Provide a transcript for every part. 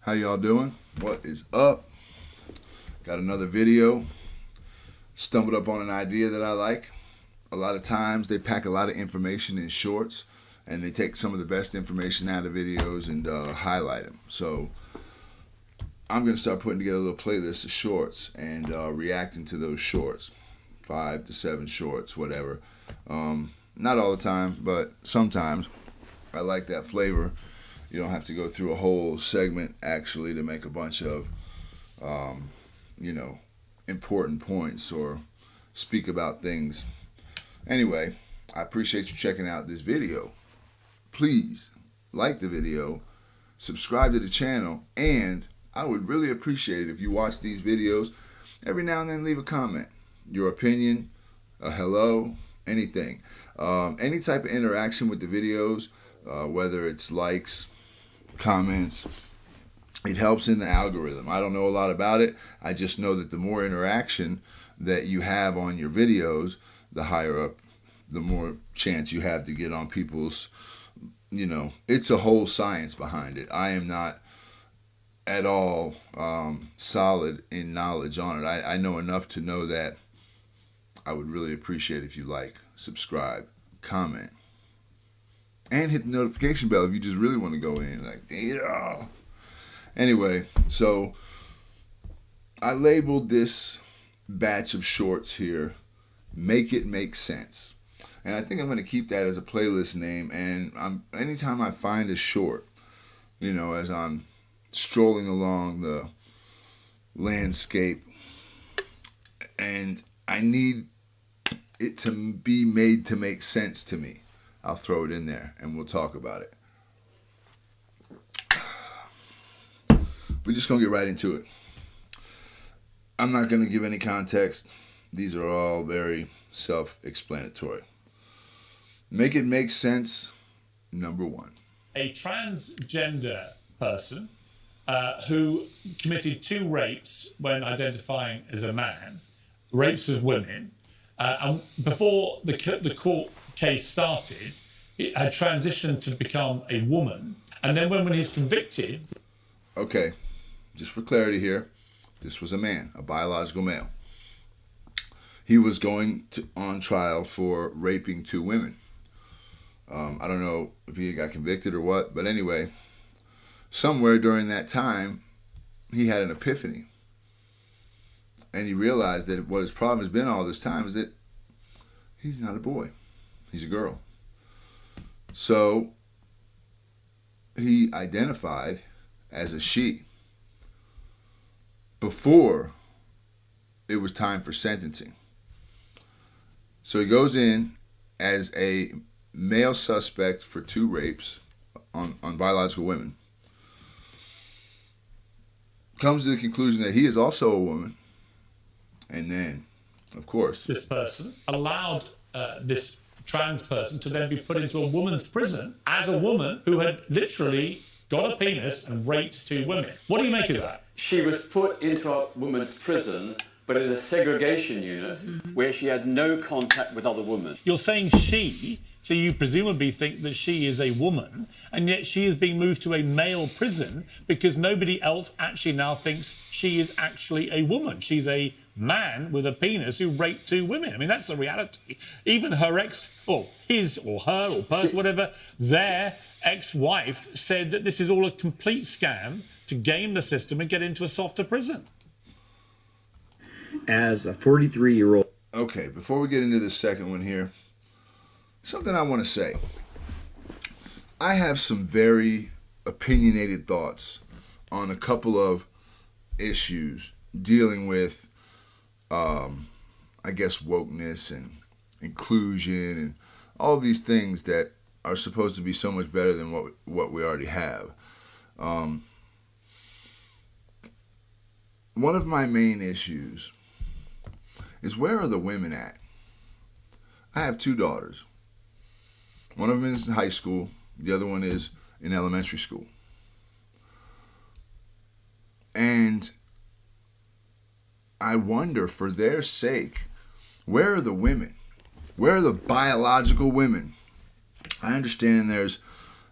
How y'all doing? What is up? Got another video. Stumbled up on an idea that I like. A lot of times they pack a lot of information in shorts and they take some of the best information out of videos and highlight them. So I'm going to start putting together a little playlist of shorts and reacting to those shorts. 5 to 7 shorts, whatever. Not all the time, but sometimes. I like that flavor. You don't have to go through a whole segment actually to make a bunch of, important points or speak about things. Anyway, I appreciate you checking out this video. Please like the video, subscribe to the channel, and I would really appreciate it if you watch these videos. Every now and then leave a comment, your opinion, a hello, anything. Any type of interaction with the videos, whether it's likes, comments, it helps in the algorithm. I don't know a lot about it. I just know that the more interaction that you have on your videos, the higher up, the more chance you have to get on people's, it's a whole science behind it. I am not at all solid in knowledge on it. I know enough to know that I would really appreciate if you like, subscribe, comment, and hit the notification bell if you just really want to go in. Like, yeah. Anyway, so I labeled this batch of shorts here, Make It Make Sense. And I think I'm going to keep that as a playlist name. And anytime I find a short, as I'm strolling along the landscape and I need it to be made to make sense to me, I'll throw it in there and we'll talk about it. We're just going to get right into it. I'm not going to give any context. These are all very self-explanatory. Make it make sense, number 1. A transgender person who committed 2 rapes when identifying as a man, rapes of women, and before the court case started, it had transitioned to become a woman, and then when he was convicted... Okay, just for clarity here, this was a man, a biological male. He was going on trial for raping 2 women. I don't know if he got convicted or what, but anyway, somewhere during that time, he had an epiphany. And he realized that what his problem has been all this time is that he's not a boy. He's a girl. So he identified as a she before it was time for sentencing. So he goes in as a male suspect for 2 rapes on biological women. Comes to the conclusion that he is also a woman. And then, of course, this person allowed this trans person to then be put into a woman's prison as a woman who had literally got a penis and raped 2 women. What do you make of that? She was put into a woman's prison, but in a segregation unit where she had no contact with other women. You're saying she, so you presumably think that she is a woman, and yet she is being moved to a male prison because nobody else actually now thinks she is actually a woman. She's a man with a penis who raped 2 women. I mean, that's the reality. Even her ex, or his or her or person, whatever, their ex-wife said that this is all a complete scam to game the system and get into a softer prison. As a 43-year-old. Okay, before we get into this second one here, something I want to say. I have some very opinionated thoughts on a couple of issues dealing with, wokeness and inclusion and all these things that are supposed to be so much better than what we already have. One of my main issues is, where are the women at? I have 2 daughters. One of them is in high school. The other one is in elementary school. And I wonder, for their sake, where are the women? Where are the biological women? I understand there's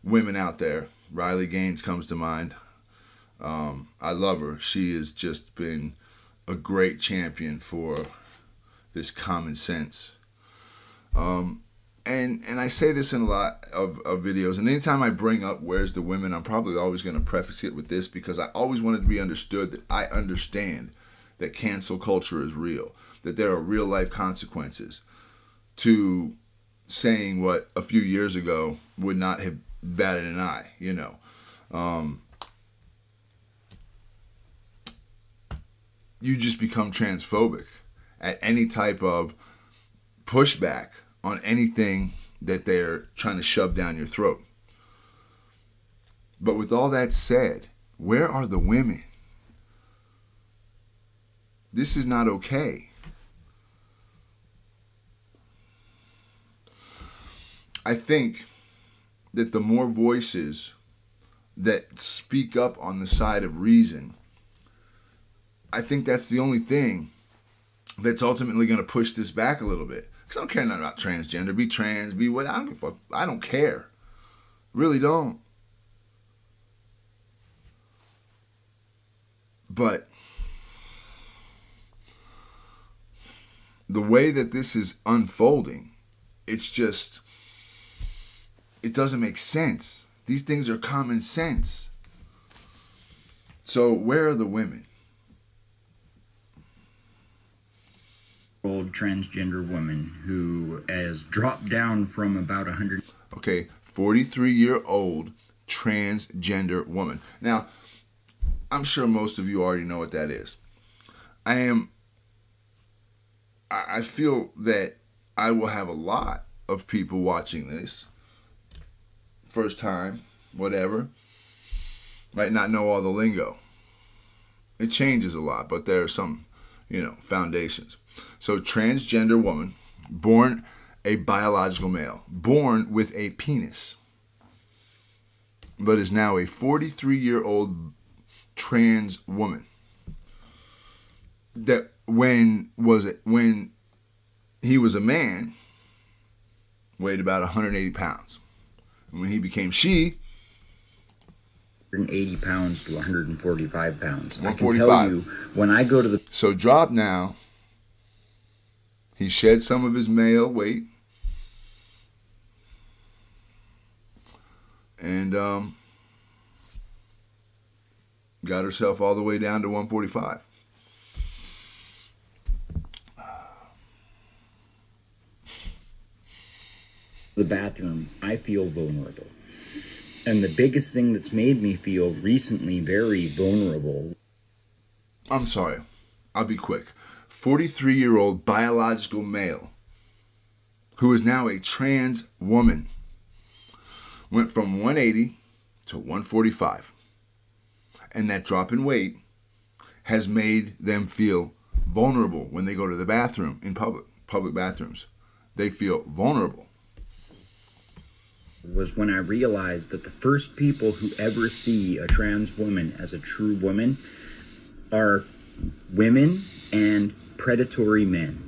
women out there. Riley Gaines comes to mind. I love her. She has just been a great champion for this common sense. And I say this in a lot of videos, and anytime I bring up where's the women, I'm probably always going to preface it with this, because I always want it to be understood that I understand that cancel culture is real, that there are real life consequences to saying what a few years ago would not have batted an eye, you know. You just become transphobic at any type of pushback on anything that they're trying to shove down your throat. But with all that said, where are the women? This is not okay. I think that the more voices that speak up on the side of reason, I think that's the only thing that's ultimately going to push this back a little bit. Because I don't care nothing about transgender, be trans, be what, I don't give a fuck. I don't care. Really don't. But the way that this is unfolding, it's just, it doesn't make sense. These things are common sense. So where are the women? Old transgender woman who has dropped down from about 100. Okay, 43-year-old transgender woman. Now, I'm sure most of you already know what that is. I feel that I will have a lot of people watching this, first time, whatever, might not know all the lingo. It changes a lot, but there are some, foundations. So transgender woman, born a biological male, born with a penis, but is now a 43-year-old trans woman. That when he was a man, weighed about 180 pounds. And when he became she, 180 pounds to 145 pounds. 145. I can tell you, when I go to the... So drop now. He shed some of his male weight. And got herself all the way down to 145. The bathroom, I feel vulnerable. And the biggest thing that's made me feel recently very vulnerable. I'm sorry. I'll be quick. 43-year-old biological male who is now a trans woman went from 180 to 145. And that drop in weight has made them feel vulnerable when they go to the bathroom in public bathrooms. They feel vulnerable. Was when I realized that the first people who ever see a trans woman as a true woman are women and predatory men.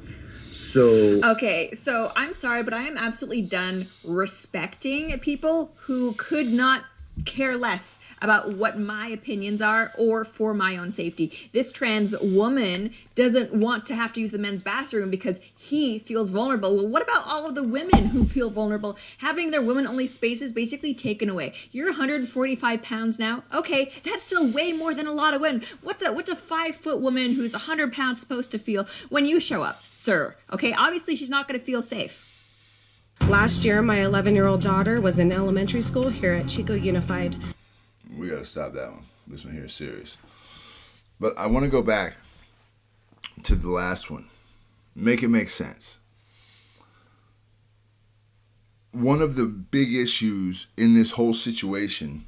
Okay, so I'm sorry, but I am absolutely done respecting people who could not care less about what my opinions are or for my own safety. This trans woman doesn't want to have to use the men's bathroom because he feels vulnerable. Well, what about all of the women who feel vulnerable, having their women-only spaces basically taken away? You're 145 pounds now. Okay, that's still way more than a lot of women. What's a 5-foot woman who's 100 pounds supposed to feel when you show up, sir? Okay, obviously she's not going to feel safe. Last year, my 11-year-old daughter was in elementary school here at Chico Unified. We got to stop that one. This one here is serious. But I want to go back to the last one. Make it make sense. One of the big issues in this whole situation,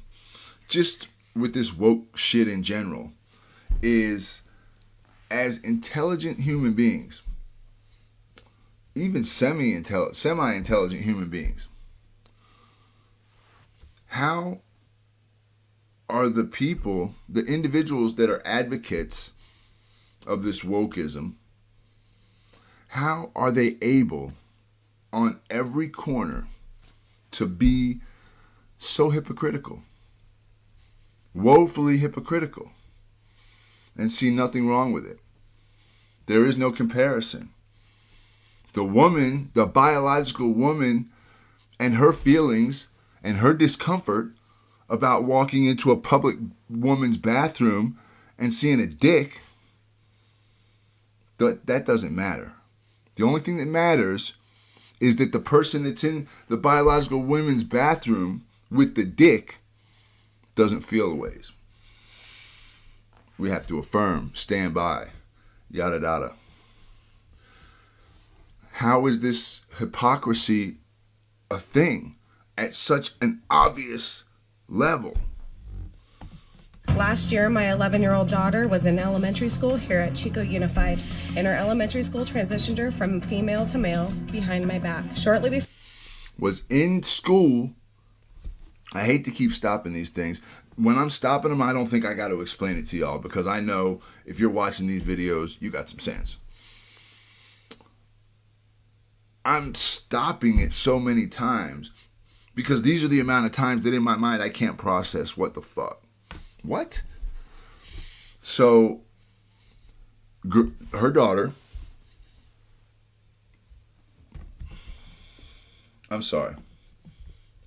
just with this woke shit in general, is as intelligent human beings, even semi-intelligent human beings, how are the people, the individuals that are advocates of this wokeism, how are they able on every corner to be so hypocritical? woefully hypocritical, and see nothing wrong with it. There is no comparison. The woman, the biological woman, and her feelings and her discomfort about walking into a public woman's bathroom and seeing a dick, that doesn't matter. The only thing that matters is that the person that's in the biological women's bathroom with the dick doesn't feel the ways. We have to affirm, stand by, yada yada. How is this hypocrisy a thing at such an obvious level? Last year, my 11-year-old daughter was in elementary school here at Chico Unified, and her elementary school transitioned her from female to male behind my back. Shortly before... Was in school. I hate to keep stopping these things. When I'm stopping them, I don't think I got to explain it to y'all, because I know if you're watching these videos, you got some sense. I'm stopping it so many times because these are the amount of times that in my mind I can't process what the fuck. What? So, her daughter, I'm sorry,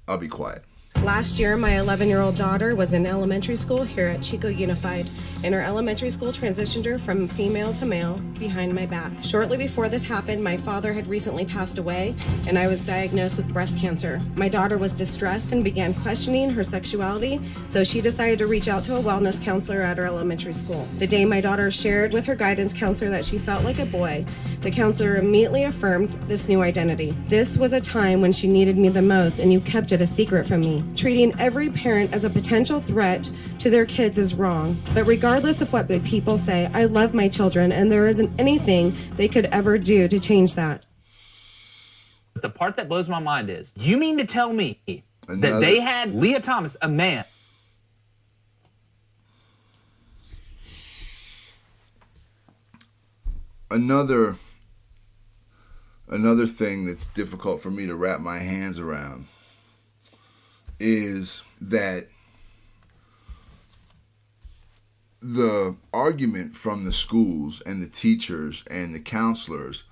I'll be quiet. Last year, my 11-year-old daughter was in elementary school here at Chico Unified, and her elementary school transitioned her from female to male behind my back. Shortly before this happened, my father had recently passed away, and I was diagnosed with breast cancer. My daughter was distressed and began questioning her sexuality, so she decided to reach out to a wellness counselor at her elementary school. The day my daughter shared with her guidance counselor that she felt like a boy, the counselor immediately affirmed this new identity. This was a time when she needed me the most, and you kept it a secret from me. Treating every parent as a potential threat to their kids is wrong. But regardless of what people say, I love my children, and there isn't anything they could ever do to change that. The part that blows my mind is, you mean to tell me that they had Leah Thomas, a man? Another thing that's difficult for me to wrap my hands around is that the argument from the schools and the teachers and the counselors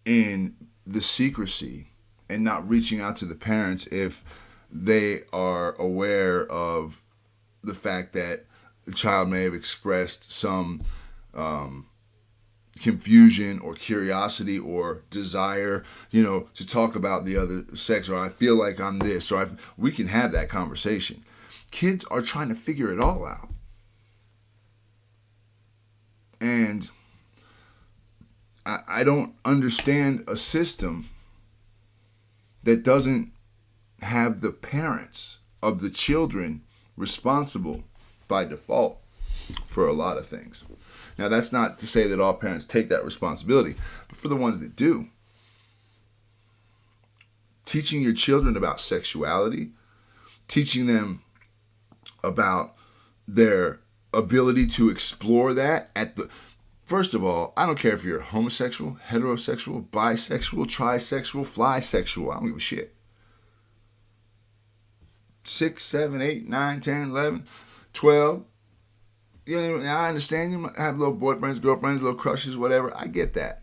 in the secrecy and not reaching out to the parents if they are aware of the fact that the child may have expressed some confusion or curiosity or desire, to talk about the other sex, or I feel like I'm this, or we can have that conversation. Kids are trying to figure it all out. And I don't understand a system that doesn't have the parents of the children responsible by default for a lot of things. Now, that's not to say that all parents take that responsibility, but for the ones that do, teaching your children about sexuality, teaching them about their ability to explore that first of all, I don't care if you're homosexual, heterosexual, bisexual, trisexual, flysexual, I don't give a shit. 6, 7, 8, 9, 10, 11, 12. I understand you might have little boyfriends, girlfriends, little crushes, whatever. I get that.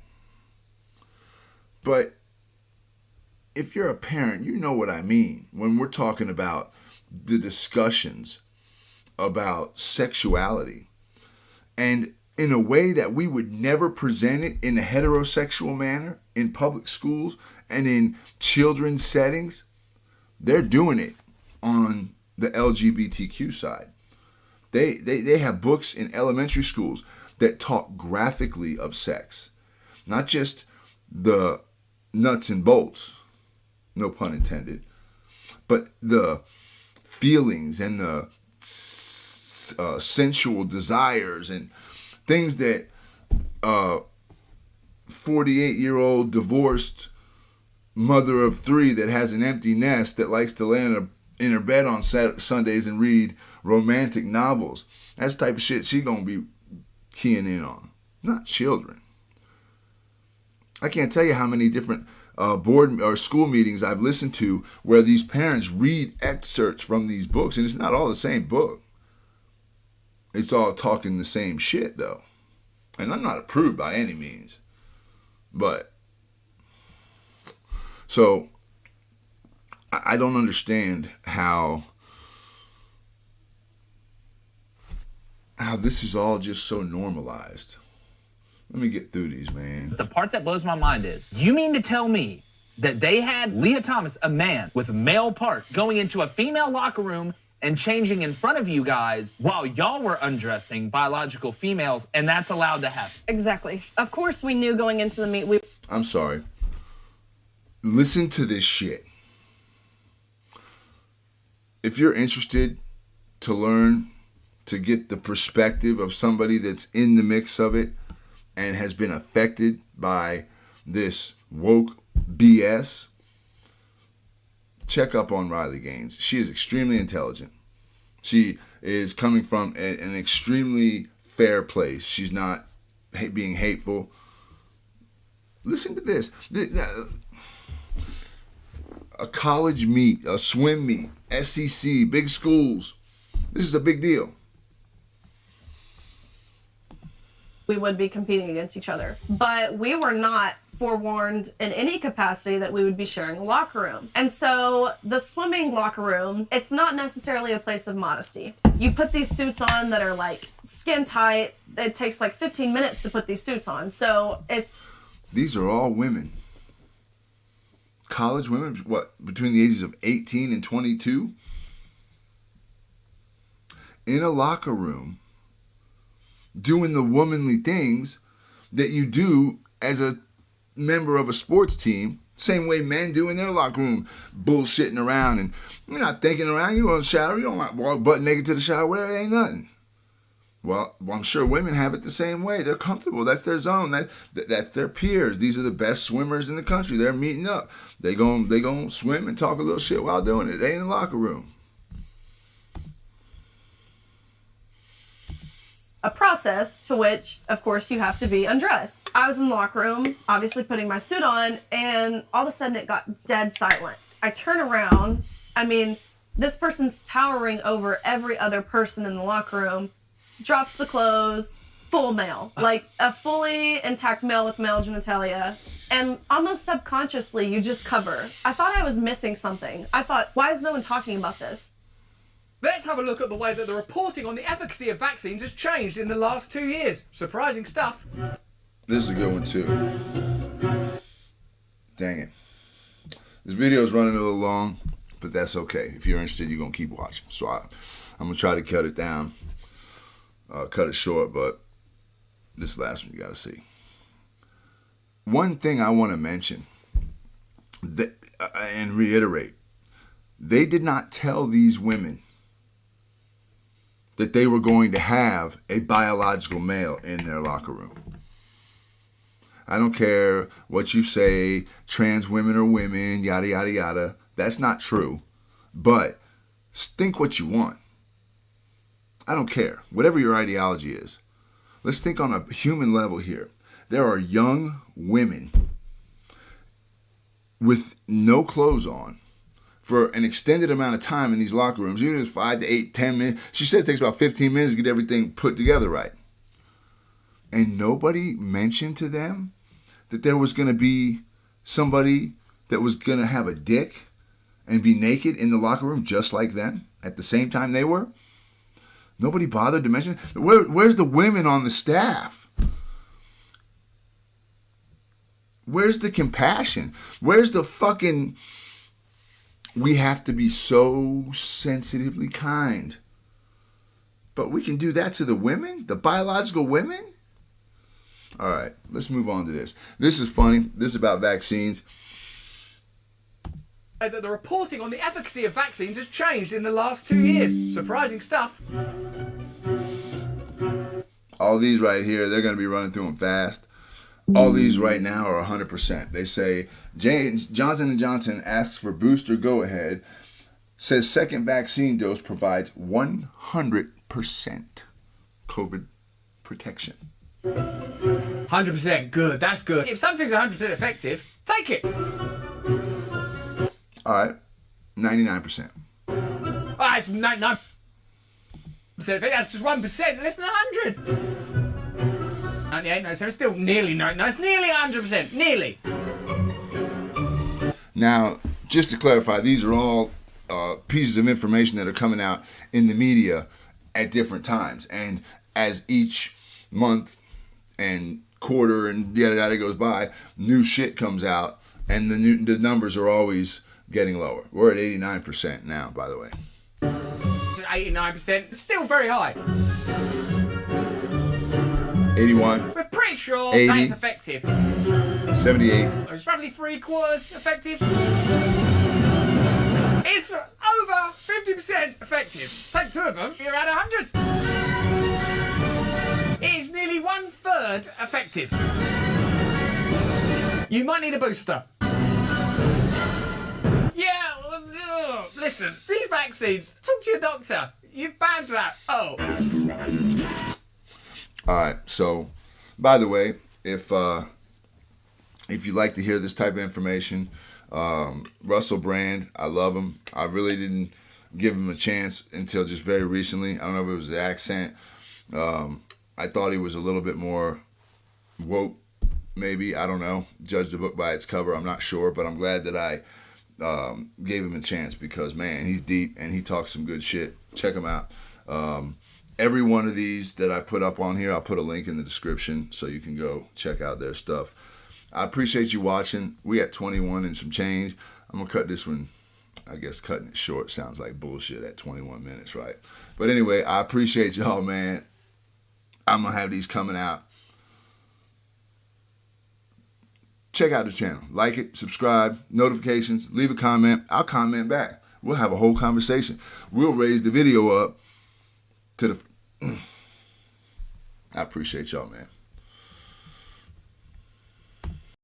But if you're a parent, you know what I mean when we're talking about the discussions about sexuality. And in a way that we would never present it in a heterosexual manner in public schools and in children's settings, they're doing it on the LGBTQ side. They have books in elementary schools that talk graphically of sex, not just the nuts and bolts, no pun intended, but the feelings and the sensual desires and things that 48-year-old divorced mother of 3 that has an empty nest that likes to lay in her bed on Sundays and read romantic novels. That's the type of shit she gonna be keying in on, not children. I can't tell you how many different board or school meetings I've listened to where these parents read excerpts from these books, and it's not all the same book. it's all talking the same shit, though. And I'm not approved by any means. But, so, I don't understand how this is all just so normalized. Let me get through these, man. The part that blows my mind is, you mean to tell me that they had Leah Thomas, a man with male parts, going into a female locker room and changing in front of you guys while y'all were undressing biological females, and that's allowed to happen? Exactly. Of course we knew going into the meet. I'm sorry. Listen to this shit. If you're interested to learn, to get the perspective of somebody that's in the mix of it and has been affected by this woke BS, check up on Riley Gaines. She is extremely intelligent. She is coming from an extremely fair place. She's not being hateful. Listen to this. A college meet, a swim meet, SEC, big schools. This is a big deal. We would be competing against each other. But we were not forewarned in any capacity that we would be sharing a locker room. And so the swimming locker room, it's not necessarily a place of modesty. You put these suits on that are like skin tight. It takes like 15 minutes to put these suits on. So it's... These are all women. College women, what, between the ages of 18 and 22? In a locker room, doing the womanly things that you do as a member of a sports team, same way men do in their locker room, bullshitting around, and you're not thinking around, you on the shower, you don't like walk butt naked to the shower, whatever, it ain't nothing. Well, I'm sure women have it the same way. They're comfortable. That's their zone. That's their peers. These are the best swimmers in the country. They're meeting up. They gon' swim and talk a little shit while doing it. They ain't in the locker room. A process to which, of course, you have to be undressed. I was in the locker room, obviously putting my suit on, and all of a sudden it got dead silent. I turn around. I mean, this person's towering over every other person in the locker room, drops the clothes, full male, like a fully intact male with male genitalia, and almost subconsciously you just cover. I thought I was missing something. I thought, why is no one talking about this? Let's have a look at the way that the reporting on the efficacy of vaccines has changed in the last 2 years. Surprising stuff. This is a good one too. Dang it. This video is running a little long, but that's okay. If you're interested, you're going to keep watching. So I'm going to try to cut it down, cut it short, but this last one you got to see. One thing I want to mention and reiterate, they did not tell these women that they were going to have a biological male in their locker room. I don't care what you say, trans women are women, yada, yada, yada. That's not true. But think what you want. I don't care. Whatever your ideology is. Let's think on a human level here. There are young women with no clothes on for an extended amount of time in these locker rooms, even if it's 5 to 8, 10 minutes. She said it takes about 15 minutes to get everything put together right. And nobody mentioned to them that there was going to be somebody that was going to have a dick and be naked in the locker room just like them at the same time they were. Nobody bothered to mention it. Where's the women on the staff? Where's the compassion? Where's the fucking... We have to be so sensitively kind. But we can do that to the women? The biological women? All right, let's move on to this. This is funny. This is about vaccines. That the reporting on the efficacy of vaccines has changed in the last 2 years. Surprising stuff. All these right here, they're going to be running through them fast. All these right now are 100%. They say Johnson & Johnson asks for booster go-ahead, says second vaccine dose provides 100% COVID protection. 100% good. That's good. If something's 100% effective, take it. All right, 99%. It's 99. That's just 1%, less than 100. 98, no, so it's still nearly 99. It's nearly 100%, nearly. Now, just to clarify, these are all pieces of information that are coming out in the media at different times. And as each month and quarter and yada yada goes by, new shit comes out, and the numbers are always getting lower. We're at 89% now, by the way. 89%, still very high. 81. We're pretty sure 80. that is effective. 78. It's roughly 3/4 effective. It's over 50% effective. Take 2 of them, you're at 100. It's nearly 1/3 effective. You might need a booster. Yeah, listen, these vaccines, talk to your doctor. You've banned that. Oh. All right. So, by the way, if you like to hear this type of information, Russell Brand, I love him. I really didn't give him a chance until just very recently. I don't know if it was the accent. I thought he was a little bit more woke, maybe. I don't know. Judge the book by its cover. I'm not sure, but I'm glad that I gave him a chance because, man, he's deep and he talks some good shit. Check him out. Every one of these that I put up on here, I'll put a link in the description so you can go check out their stuff. I appreciate you watching. We at 21 and some change. I'm going to cut this one. I guess cutting it short sounds like bullshit at 21 minutes, right? But anyway, I appreciate y'all, man. I'm going to have these coming out. Check out the channel. Like it, subscribe, notifications, leave a comment. I'll comment back. We'll have a whole conversation. We'll raise the video up to the... I appreciate y'all, man.